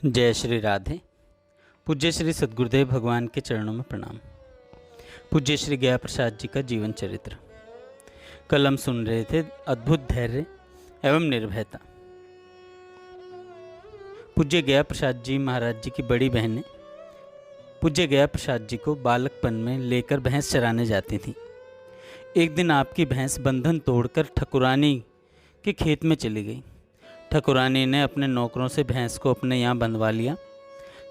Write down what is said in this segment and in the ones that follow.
जय श्री राधे। पूज्य श्री सद्गुरुदेव भगवान के चरणों में प्रणाम। पूज्य श्री गया प्रसाद जी का जीवन चरित्र। कल हम सुन रहे थे अद्भुत धैर्य एवं निर्भयता। पूज्य गया प्रसाद जी महाराज जी की बड़ी बहनें पूज्य गया प्रसाद जी को बालकपन में लेकर भैंस चराने जाती थी। एक दिन आपकी भैंस बंधन तोड़कर ठकुरानी के खेत में चली गई। ठकुरानी ने अपने नौकरों से भैंस को अपने यहाँ बंधवा लिया।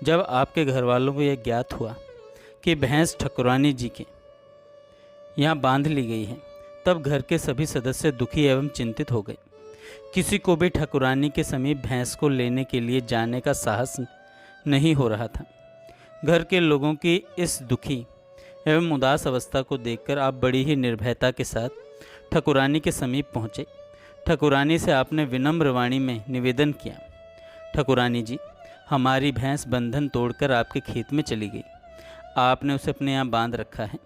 जब आपके घर वालों को यह ज्ञात हुआ कि भैंस ठकुरानी जी के यहाँ बांध ली गई है, तब घर के सभी सदस्य दुखी एवं चिंतित हो गए। किसी को भी ठकुरानी के समीप भैंस को लेने के लिए जाने का साहस नहीं हो रहा था। घर के लोगों की इस दुखी एवं उदास अवस्था को देखकर आप बड़ी ही निर्भयता के साथ ठकुरानी के समीप पहुँचे। ठकुरानी से आपने विनम्र वाणी में निवेदन किया, ठकुरानी जी, हमारी भैंस बंधन तोड़कर आपके खेत में चली गई। आपने उसे अपने यहाँ बांध रखा है।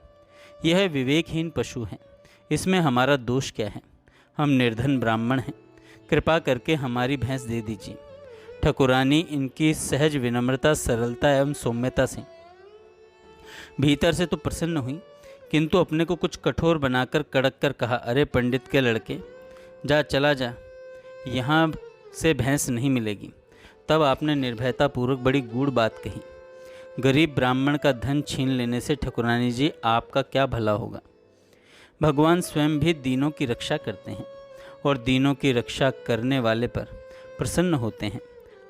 यह विवेकहीन पशु है, इसमें हमारा दोष क्या है? हम निर्धन ब्राह्मण हैं, कृपा करके हमारी भैंस दे दीजिए। ठकुरानी इनकी सहज विनम्रता, सरलता एवं सौम्यता से भीतर से तो प्रसन्न हुई, किंतु अपने को कुछ कठोर बनाकर कड़क कर कहा, अरे पंडित के लड़के, जा चला जा, यहाँ से भैंस नहीं मिलेगी। तब आपने निर्भयतापूर्वक बड़ी गूढ़ बात कही, गरीब ब्राह्मण का धन छीन लेने से ठकुरानी जी आपका क्या भला होगा? भगवान स्वयं भी दीनों की रक्षा करते हैं और दीनों की रक्षा करने वाले पर प्रसन्न होते हैं।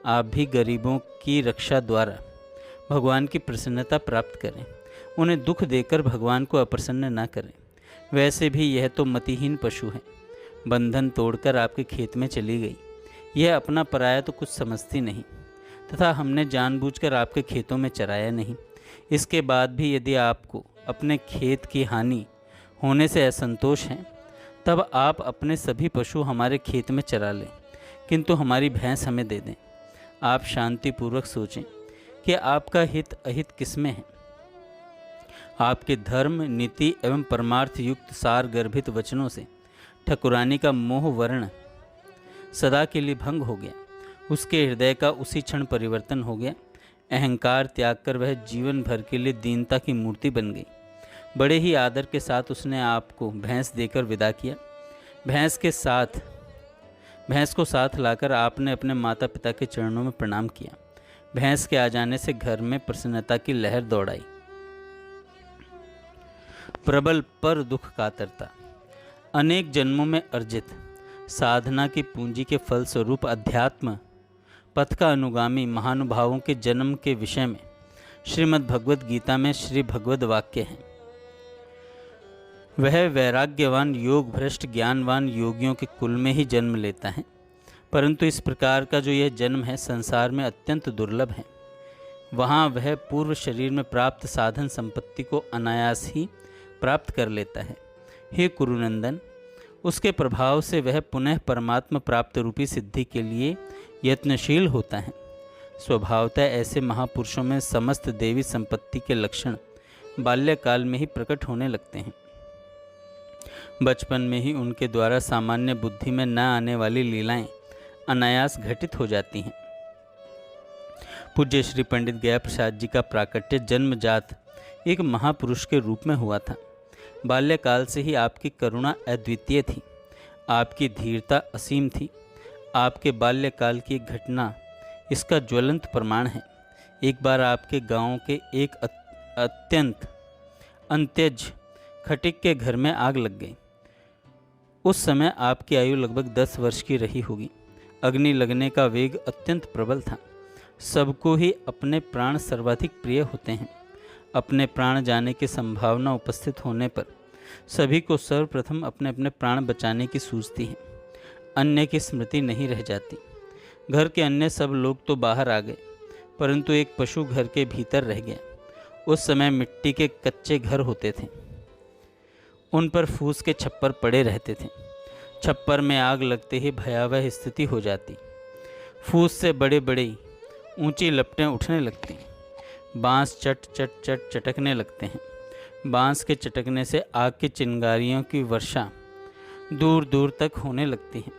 आप भी गरीबों की रक्षा द्वारा भगवान की प्रसन्नता प्राप्त करें, उन्हें दुख देकर भगवान को अप्रसन्न न करें। वैसे भी यह तो मतिहीन पशु है, बंधन तोड़कर आपके खेत में चली गई। यह अपना पराया तो कुछ समझती नहीं, तथा हमने जानबूझकर आपके खेतों में चराया नहीं। इसके बाद भी यदि आपको अपने खेत की हानि होने से असंतोष है, तब आप अपने सभी पशु हमारे खेत में चरा लें, किंतु हमारी भैंस हमें दे दें। आप शांतिपूर्वक सोचें कि आपका हित अहित किसमें है। आपके धर्म, नीति एवं परमार्थ युक्त सार गर्भित वचनों से ठकुरानी का मोह वर्ण सदा के लिए भंग हो गया। उसके हृदय का उसी क्षण परिवर्तन हो गया। अहंकार त्याग कर वह जीवन भर के लिए दीनता की मूर्ति बन गई। बड़े ही आदर के साथ उसने आपको भैंस देकर विदा किया। भैंस को साथ लाकर आपने अपने माता पिता के चरणों में प्रणाम किया। भैंस के आ जाने से घर में प्रसन्नता की लहर दौड़ाई। प्रबल पर दुख कातरता। अनेक जन्मों में अर्जित साधना की पूंजी के फल स्वरूप अध्यात्म पथ का अनुगामी महानुभावों के जन्म के विषय में श्रीमद् भगवद गीता में श्री भगवद वाक्य है, वह वैराग्यवान योग भ्रष्ट ज्ञानवान योगियों के कुल में ही जन्म लेता है, परंतु इस प्रकार का जो यह जन्म है संसार में अत्यंत दुर्लभ है। वहाँ वह पूर्व शरीर में प्राप्त साधन संपत्ति को अनायास ही प्राप्त कर लेता है। हे कुरुनंदन, उसके प्रभाव से वह पुनः परमात्मा प्राप्त रूपी सिद्धि के लिए यत्नशील होता है। स्वभावतः ऐसे महापुरुषों में समस्त देवी संपत्ति के लक्षण बाल्यकाल में ही प्रकट होने लगते हैं। बचपन में ही उनके द्वारा सामान्य बुद्धि में न आने वाली लीलाएं अनायास घटित हो जाती हैं। पूज्य श्री पंडित गया प्रसाद जी का प्राकट्य जन्मजात एक महापुरुष के रूप में हुआ था। बाल्यकाल से ही आपकी करुणा अद्वितीय थी, आपकी धीरता असीम थी। आपके बाल्यकाल की एक घटना इसका ज्वलंत प्रमाण है। एक बार आपके गांव के एक अत्यंत अंत्यज खटिक के घर में आग लग गई। उस समय आपकी आयु लगभग 10 वर्ष की रही होगी। अग्नि लगने का वेग अत्यंत प्रबल था। सबको ही अपने प्राण सर्वाधिक प्रिय होते हैं। अपने प्राण जाने की संभावना उपस्थित होने पर सभी को सर्वप्रथम अपने अपने प्राण बचाने की सूझती है, अन्य की स्मृति नहीं रह जाती। घर के अन्य सब लोग तो बाहर आ गए, परंतु एक पशु घर के भीतर रह गया। उस समय मिट्टी के कच्चे घर होते थे, उन पर फूस के छप्पर पड़े रहते थे। छप्पर में आग लगते ही भयावह स्थिति हो जाती। फूस से बड़े बड़े ऊंची लपटें उठने लगती। बांस चट चट चट चटकने लगते हैं। बांस के चटकने से आग की चिंगारियों की वर्षा दूर दूर तक होने लगती है।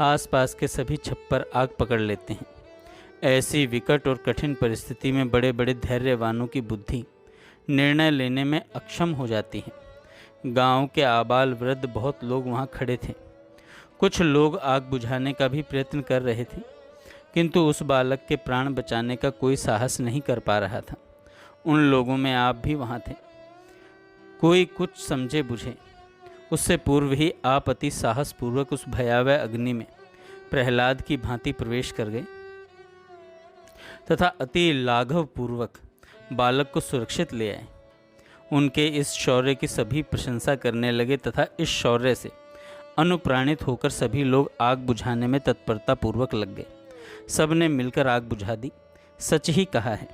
आसपास के सभी छप्पर आग पकड़ लेते हैं। ऐसी विकट और कठिन परिस्थिति में बड़े बड़े धैर्यवानों की बुद्धि निर्णय लेने में अक्षम हो जाती है। गांव के आबाल वृद्ध बहुत लोग वहां खड़े थे। कुछ लोग आग बुझाने का भी प्रयत्न कर रहे थे, किंतु उस बालक के प्राण बचाने का कोई साहस नहीं कर पा रहा था। उन लोगों में आप भी वहां थे। कोई कुछ समझे बुझे उससे पूर्व ही आप अति साहसपूर्वक उस भयावह अग्नि में प्रहलाद की भांति प्रवेश कर गए तथा अति लाघव पूर्वक बालक को सुरक्षित ले आए। उनके इस शौर्य की सभी प्रशंसा करने लगे तथा इस शौर्य से अनुप्राणित होकर सभी लोग आग बुझाने में तत्परता पूर्वक लग गए। सब ने मिलकर आग बुझा दी। सच ही कहा है,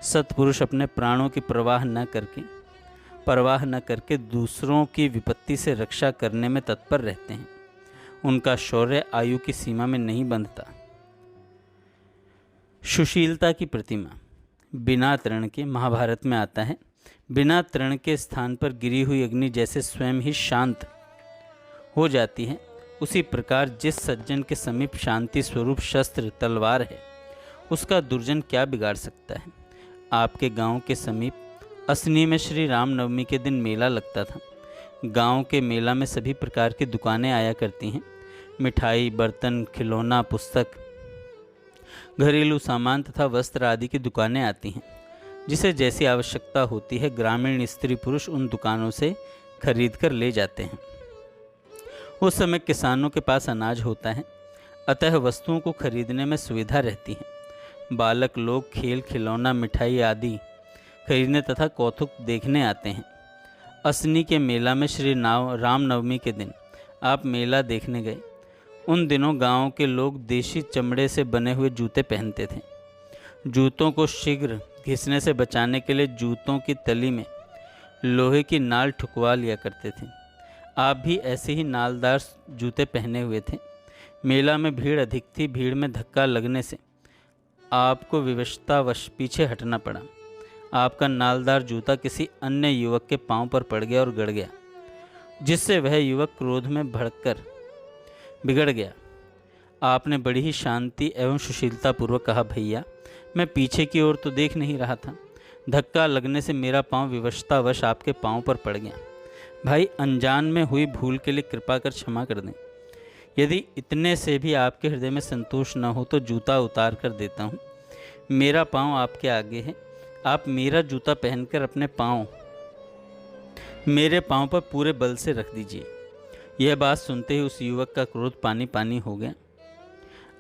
सत्पुरुष अपने प्राणों की परवाह न करके दूसरों की विपत्ति से रक्षा करने में तत्पर रहते हैं। उनका शौर्य आयु की सीमा में नहीं बंधता। सुशीलता की प्रतिमा बिना तृण के महाभारत में आता है। बिना तृण के स्थान पर गिरी हुई अग्नि जैसे स्वयं ही शांत हो जाती है, उसी प्रकार जिस सज्जन के समीप शांति स्वरूप शस्त्र तलवार है, उसका दुर्जन क्या बिगाड़ सकता है। आपके गांव के समीप असनी में श्री रामनवमी के दिन मेला लगता था। गांव के मेला में सभी प्रकार की दुकानें आया करती हैं। मिठाई, बर्तन, खिलौना, पुस्तक, घरेलू सामान तथा वस्त्र आदि की दुकानें आती हैं। जिसे जैसी आवश्यकता होती है, ग्रामीण स्त्री पुरुष उन दुकानों से खरीद कर ले जाते हैं। उस समय किसानों के पास अनाज होता है, अतः वस्तुओं को खरीदने में सुविधा रहती है। बालक लोग खेल खिलौना, मिठाई आदि खरीदने तथा कौतुक देखने आते हैं। असनी के मेला में श्री रामनवमी के दिन आप मेला देखने गए। उन दिनों गांव के लोग देशी चमड़े से बने हुए जूते पहनते थे। जूतों को शीघ्र घिसने से बचाने के लिए जूतों की तली में लोहे की नाल ठुकवा लिया करते थे। आप भी ऐसे ही नालदार जूते पहने हुए थे। मेला में भीड़ अधिक थी। भीड़ में धक्का लगने से आपको विवशतावश पीछे हटना पड़ा। आपका नालदार जूता किसी अन्य युवक के पांव पर पड़ गया और गड़ गया, जिससे वह युवक क्रोध में भड़ककर बिगड़ गया। आपने बड़ी ही शांति एवं सुशीलता पूर्वक कहा, भैया मैं पीछे की ओर तो देख नहीं रहा था, धक्का लगने से मेरा पांव विवशतावश आपके पांव पर पड़ गया। भाई, अनजान में हुई भूल के लिए कृपा कर क्षमा कर दें। यदि इतने से भी आपके हृदय में संतोष न हो तो जूता उतार कर देता हूँ। मेरा पांव आपके आगे है। आप मेरा जूता पहनकर अपने पांव मेरे पांव पर पूरे बल से रख दीजिए। यह बात सुनते ही उस युवक का क्रोध पानी पानी हो गया।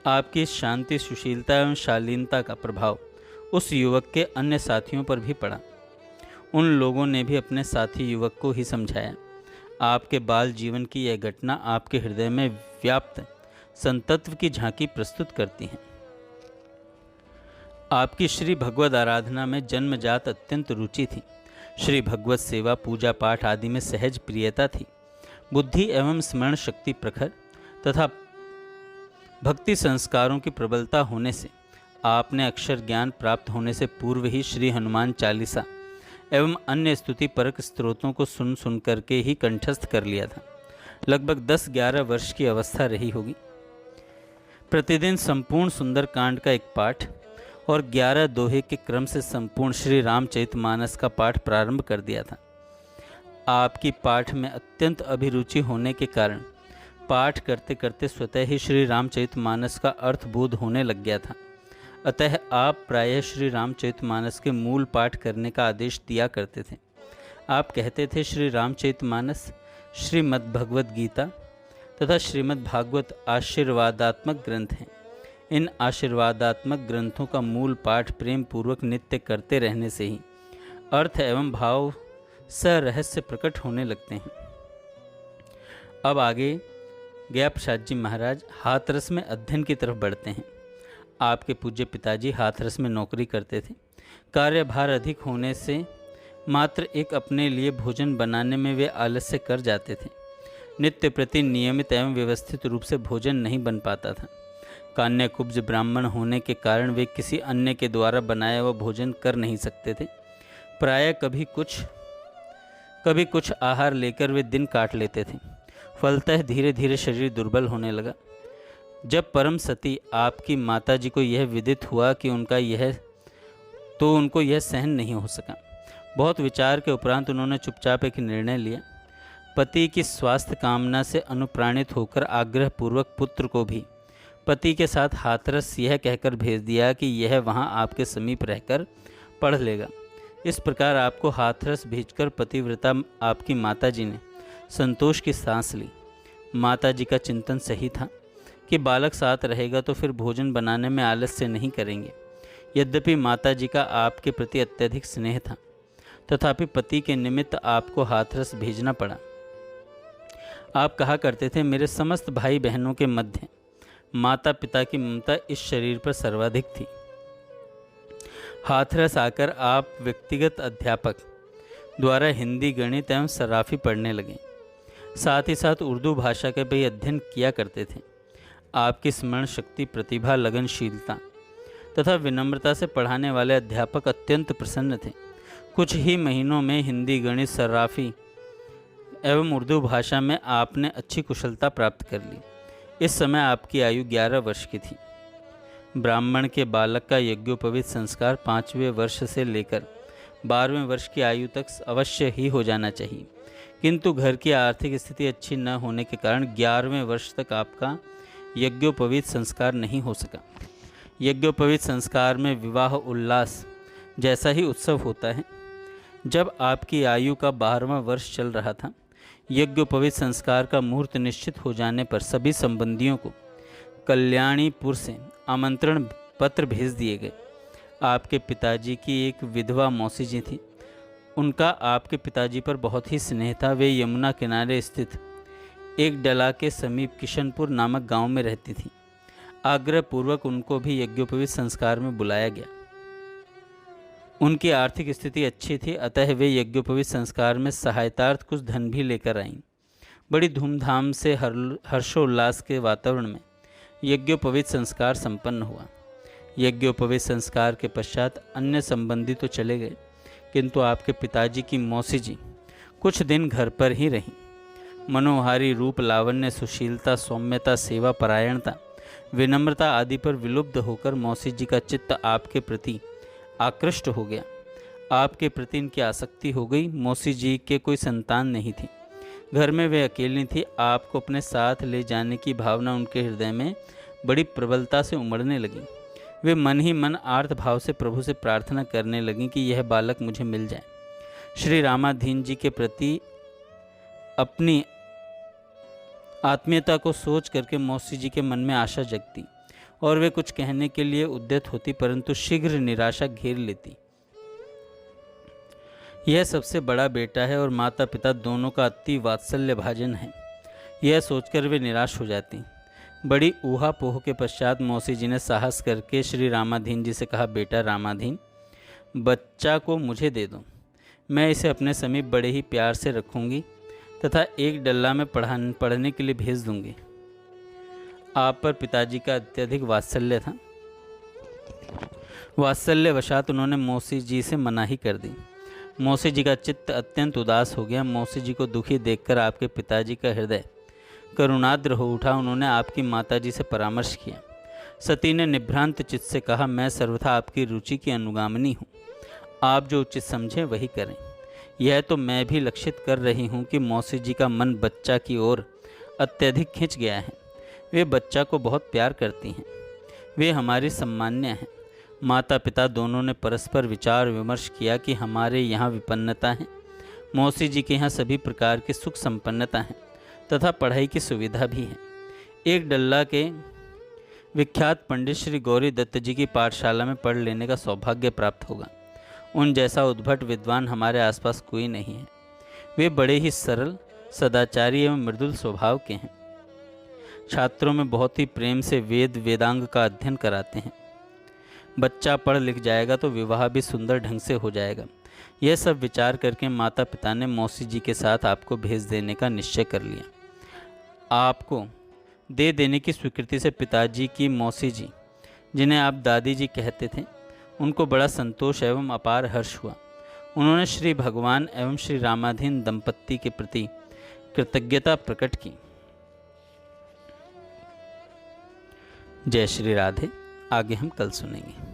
आपकी शांति, सुशीलता एवं शालीनता का प्रभाव उस युवक के अन्य साथियों पर भी पड़ा। उन लोगों ने भी अपने साथी युवक को ही समझाया। आपके बाल जीवन की यह घटना आपके हृदय में व्याप्त संतत्व की झांकी प्रस्तुत करती है। आपकी श्री भगवद आराधना में जन्मजात अत्यंत रुचि थी। श्री भगवत सेवा, पूजा पाठ आदि में सहज प्रियता थी। बुद्धि एवं स्मरण शक्ति प्रखर तथा भक्ति संस्कारों की प्रबलता होने से आपने अक्षर ज्ञान प्राप्त होने से पूर्व ही श्री हनुमान चालीसा एवं अन्य स्तुति परक स्तोत्रों को सुन करके ही कंठस्थ कर लिया था। लगभग 10-11 वर्ष की अवस्था रही होगी। प्रतिदिन संपूर्ण सुंदरकांड का एक पाठ और 11 दोहे के क्रम से संपूर्ण श्री रामचरितमानस का पाठ प्रारंभ कर दिया था। आपकी पाठ में अत्यंत अभिरुचि होने के कारण पाठ करते करते स्वतः ही श्री रामचरितमानस का अर्थ बोध होने लग गया था। अतः आप प्रायः श्री रामचरितमानस के मूल पाठ करने का आदेश दिया करते थे। आप कहते थे, श्री रामचरितमानस, श्रीमद् भगवद गीता तथा श्रीमद् भागवत आशीर्वादात्मक ग्रंथ हैं। इन आशीर्वादात्मक ग्रंथों का मूल पाठ प्रेम पूर्वक नित्य करते रहने से ही अर्थ एवं भाव सरहस्य प्रकट होने लगते हैं। अब आगे गया प्रसाद जी महाराज हाथरस में अध्ययन की तरफ बढ़ते हैं। आपके पूज्य पिताजी हाथरस में नौकरी करते थे। कार्यभार अधिक होने से मात्र एक अपने लिए भोजन बनाने में वे आलस्य कर जाते थे। नित्य प्रति नियमित एवं व्यवस्थित रूप से भोजन नहीं बन पाता था। कान्याकुब्ज ब्राह्मण होने के कारण वे किसी अन्य के द्वारा बनाया हुआ भोजन कर नहीं सकते थे। प्रायः कभी कुछ आहार लेकर वे दिन काट लेते थे। फलतः धीरे धीरे शरीर दुर्बल होने लगा। जब परम सती आपकी माताजी को यह विदित हुआ कि उनको यह सहन नहीं हो सका। बहुत विचार के उपरांत उन्होंने चुपचाप एक निर्णय लिया। पति की स्वास्थ्य कामना से अनुप्राणित होकर आग्रहपूर्वक पुत्र को भी पति के साथ हाथरस यह कहकर भेज दिया कि यह वहाँ आपके समीप रहकर पढ़ लेगा। इस प्रकार आपको हाथरस भेजकर पतिव्रता आपकी माताजी ने संतोष की सांस ली। माताजी का चिंतन सही था कि बालक साथ रहेगा तो फिर भोजन बनाने में आलस्य नहीं करेंगे। यद्यपि माताजी का आपके प्रति अत्यधिक स्नेह था, तथापि पति के निमित्त आपको हाथरस भेजना पड़ा। आप कहा करते थे, मेरे समस्त भाई बहनों के मध्य माता पिता की ममता इस शरीर पर सर्वाधिक थी। हाथरस आकर आप व्यक्तिगत अध्यापक द्वारा हिंदी, गणित एवं सराफी पढ़ने लगे। साथ ही साथ उर्दू भाषा का भी अध्ययन किया करते थे। आपकी स्मरण शक्ति, प्रतिभा, लगनशीलता तथा विनम्रता से पढ़ाने वाले अध्यापक अत्यंत प्रसन्न थे। कुछ ही महीनों में हिंदी, गणित, सराफी एवं उर्दू भाषा में आपने अच्छी कुशलता प्राप्त कर ली। इस समय आपकी आयु 11 वर्ष की थी। ब्राह्मण के बालक का यज्ञोपवीत संस्कार 5वें वर्ष से लेकर 12वें वर्ष की आयु तक अवश्य ही हो जाना चाहिए, किंतु घर की आर्थिक स्थिति अच्छी न होने के कारण 11वें वर्ष तक आपका यज्ञोपवीत संस्कार नहीं हो सका। यज्ञोपवीत संस्कार में विवाह उल्लास जैसा ही उत्सव होता है। जब आपकी आयु का 12वां वर्ष चल रहा था, यज्ञोपवीत संस्कार का मुहूर्त निश्चित हो जाने पर सभी संबंधियों को कल्याणीपुर से आमंत्रण पत्र भेज दिए गए। आपके पिताजी की एक विधवा मौसी जी थी। उनका आपके पिताजी पर बहुत ही स्नेह था। वे यमुना किनारे स्थित एक डला के समीप किशनपुर नामक गांव में रहती थी। आग्रहपूर्वक उनको भी यज्ञोपवीत संस्कार में बुलाया गया। उनकी आर्थिक स्थिति अच्छी थी, अतः वे यज्ञोपवीत संस्कार में सहायतार्थ कुछ धन भी लेकर आईं। बड़ी धूमधाम से हर्षोल्लास के वातावरण में यज्ञोपवीत संस्कार संपन्न हुआ। यज्ञोपवीत संस्कार के पश्चात अन्य संबंधी तो चले गए, किंतु आपके पिताजी की मौसी जी कुछ दिन घर पर ही रहीं। मनोहारी रूप, लावण्य, सुशीलता, सौम्यता, सेवा परायणता, विनम्रता आदि पर विलुब्ध होकर मौसी जी का चित्त आपके प्रति आकृष्ट हो गया। आपके प्रति इनकी आसक्ति हो गई। मौसी जी के कोई संतान नहीं थी। घर में वे अकेली थी। आपको अपने साथ ले जाने की भावना उनके हृदय में बड़ी प्रबलता से उमड़ने लगी। वे मन ही मन आर्त भाव से प्रभु से प्रार्थना करने लगीं कि यह बालक मुझे मिल जाए। श्री रामाधीन जी के प्रति अपनी आत्मीयता को सोच करके मौसी जी के मन में आशा जगती और वे कुछ कहने के लिए उद्यत होती, परंतु शीघ्र निराशा घेर लेती। यह सबसे बड़ा बेटा है और माता पिता दोनों का अति वात्सल्य भाजन है, यह सोचकर वे निराश हो जाती। बड़ी ऊहापोह के पश्चात मौसी जी ने साहस करके श्री रामाधीन जी से कहा, बेटा रामाधीन, बच्चा को मुझे दे दो। मैं इसे अपने समीप बड़े ही प्यार से रखूँगी तथा एक डल्ला में पढ़ने के लिए भेज दूँगी। आप पर पिताजी का अत्यधिक वात्सल्य था। वात्सल्यवशात उन्होंने मौसी जी से मनाही कर दी। मौसी जी का चित्त अत्यंत उदास हो गया। मौसी जी को दुखी देखकर आपके पिताजी का हृदय करुणाद्र हो उठा। उन्होंने आपकी माताजी से परामर्श किया। सती ने निभ्रांत चित्त से कहा, मैं सर्वथा आपकी रुचि की अनुगामिनी हूँ। आप जो उचित समझें वही करें। यह तो मैं भी लक्षित कर रही हूँ कि मौसी जी का मन बच्चा की ओर अत्यधिक खिंच गया है। वे बच्चा को बहुत प्यार करती हैं। वे हमारी सम्मान्य हैं। माता पिता दोनों ने परस्पर विचार विमर्श किया कि हमारे यहाँ विपन्नता है, मौसी जी के यहाँ सभी प्रकार की सुख संपन्नता है तथा पढ़ाई की सुविधा भी है। एक डल्ला के विख्यात पंडित श्री गौरी दत्त जी की पाठशाला में पढ़ लेने का सौभाग्य प्राप्त होगा। उन जैसा उद्भट विद्वान हमारे आसपास कोई नहीं है। वे बड़े ही सरल, सदाचारी एवं मृदुल स्वभाव के हैं। छात्रों में बहुत ही प्रेम से वेद वेदांग का अध्ययन कराते हैं। बच्चा पढ़ लिख जाएगा तो विवाह भी सुंदर ढंग से हो जाएगा। यह सब विचार करके माता पिता ने मौसी जी के साथ आपको भेज देने का निश्चय कर लिया। आपको दे देने की स्वीकृति से पिताजी की मौसी जी, जिन्हें आप दादी जी कहते थे, उनको बड़ा संतोष एवं अपार हर्ष हुआ। उन्होंने श्री भगवान एवं श्री रामाधीन दंपत्ति के प्रति कृतज्ञता प्रकट की। जय श्री राधे। आगे हम कल सुनेंगे।